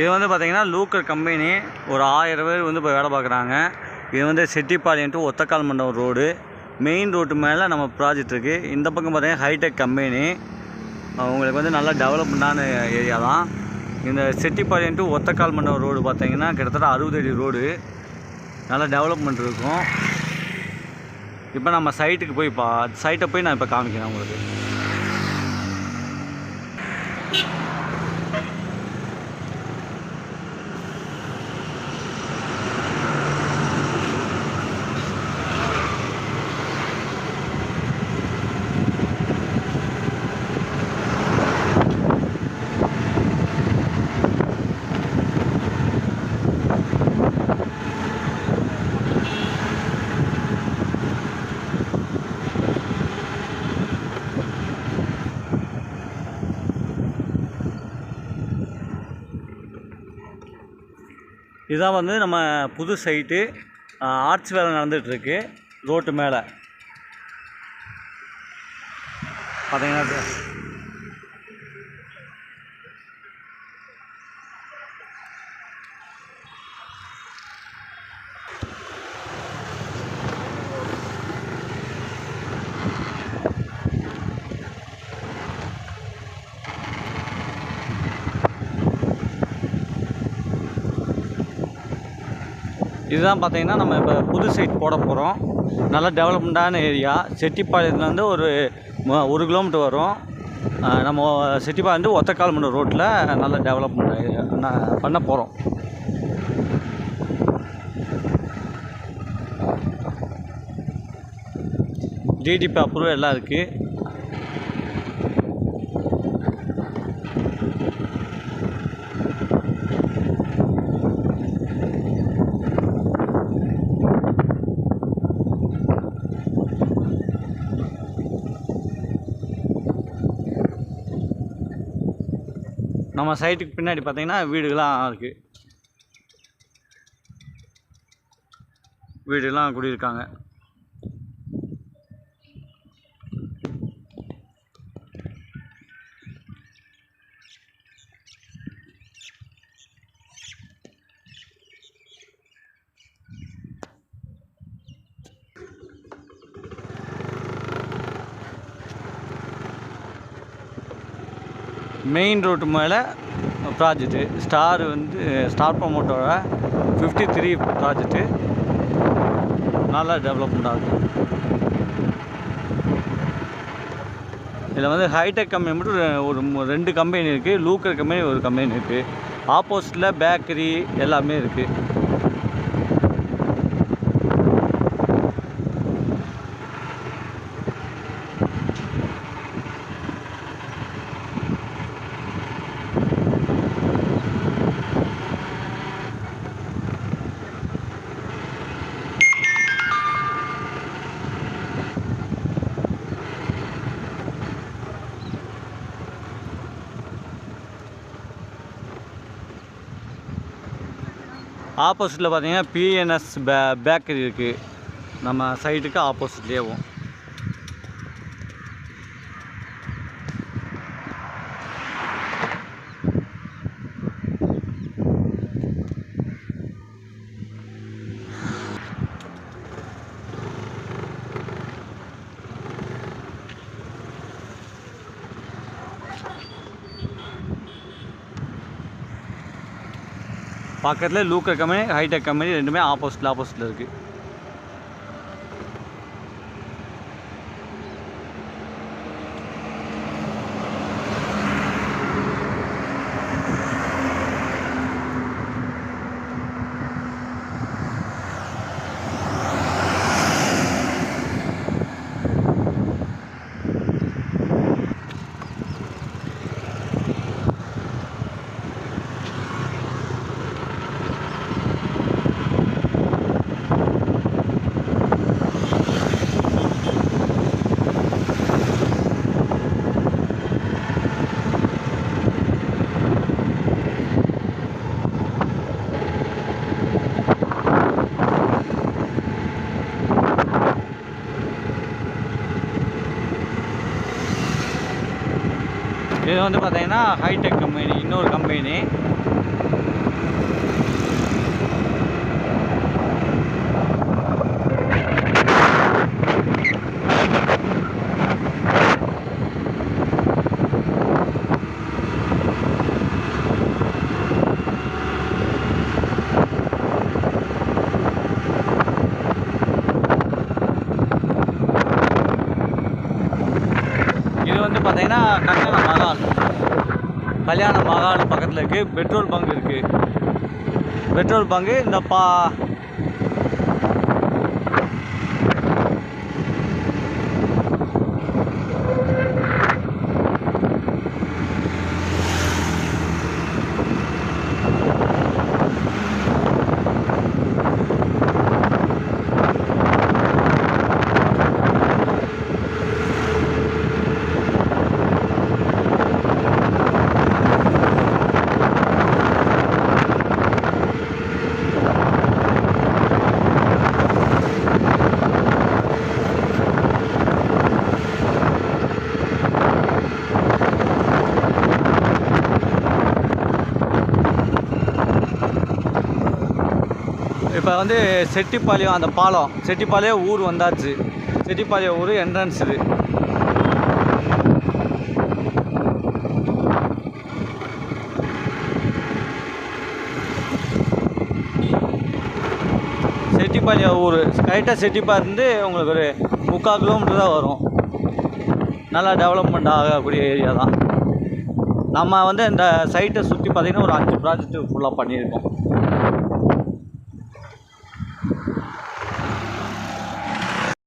இது வந்து பார்த்திங்கன்னா லூக்கர் கம்பெனி ஒரு 1000 பேர் வந்து இப்போ வேலை பார்க்குறாங்க. இது வந்து செட்டிப்பாளையம் டு ஒத்தக்கால் மண்டபம் ரோடு, மெயின் ரோட்டு மேலே நம்ம ப்ராஜெக்ட் இருக்குது. இந்த பக்கம் பார்த்திங்கன்னா ஹைடெக் கம்பெனி, உங்களுக்கு வந்து நல்லா டெவலப்மெண்டான ஏரியா தான். இந்த செட்டிப்பாளையம் டு ஒத்தக்கால் மண்டபம் ரோடு பார்த்திங்கன்னா கிட்டத்தட்ட 60 அடி ரோடு, நல்லா டெவலப்மெண்ட் இருக்கும். இப்போ நம்ம சைட்டுக்கு போய் சைட்டை போய் நான் இப்போ காமிக்கிறேன் உங்களுக்கு. இதுதான் வந்து நம்ம புது சைட்டு, ஆர்ட்ஸ் வேலை நடந்துகிட்ருக்கு ரோட்டு மேலே பார்த்தீங்கன்னா. இதுதான் பார்த்தீங்கன்னா நம்ம இப்போ புது சைட் போட போகிறோம். நல்லா டெவலப்மெண்ட்டான ஏரியா. செட்டிப்பாளையத்துலேருந்து ஒரு 1 கிலோமீட்டர் வரும். நம்ம செட்டிப்பாளையம் ஒத்தக்கால் மண்டபம் ரோட்டில் நல்லா டெவலப்மெண்ட் பண்ண போகிறோம். டிடிபி அப்ரூவல் எல்லாம் இருக்குது. நம்ம சைட்டுக்கு பின்னாடி பார்த்தீங்கன்னா வீடுகள்லாம் இருக்குது. வீடுலாம் குடியிருக்காங்க. மெயின் ரோட்டு மேலே ப்ராஜெக்ட்டு ஸ்டார் ப்ரமோட்டரோட 53 ப்ராஜெக்ட்டு நல்லா டெவலப்மெண்ட் ஆகுது. இதில் வந்து ஹைடெக் கம்பெனி மட்டும் ஒரு 2 கம்பெனி இருக்குது. லூக்கர் கம்பெனி ஒரு கம்பெனி இருக்குது. ஆப்போசிட்டில் பேக்கரி எல்லாமே இருக்குது. ஆப்போசிட்டில் பார்த்தீங்கன்னா பிஎன்எஸ் பேக்கரி இருக்குது. நம்ம சைட்டுக்கு ஆப்போசிட்லேயேவும் பக்கத்தில் லூக்கர் கம்பெனி ஹைடெக் கம்பெனி ரெண்டுமே ஆப்போசிட்டில் இருக்குது. இது வந்து பார்த்தீங்கன்னா ஹைடெக் கம்பெனி, இன்னொரு கம்பெனி. பார்த்தீங்கன்னா கல்யாண மகால் பக்கத்தில் இருக்குது. பெட்ரோல் பங்க் இருக்குது. பெட்ரோல் பங்கு இந்த இப்போ வந்து செட்டிப்பாளையம் அந்த பாலம், செட்டிப்பாளையம் ஊர் வந்தாச்சு. செட்டிப்பாளையம் ஊர் என்ட்ரன்ஸ் இது. செட்டிப்பாளையம் ஊர் கரெக்டாக செட்டிப்பாலேருந்து உங்களுக்கு ஒரு 3/4 கிலோமீட்டர் தான் வரும். நல்லா டெவலப்மெண்ட் ஆகக்கூடிய ஏரியா தான். நம்ம வந்து இந்த சைட்டை சுற்றி பார்த்திங்கன்னா ஒரு 5 ப்ராஜெக்ட் ஃபுல்லாக பண்ணியிருக்கோம்.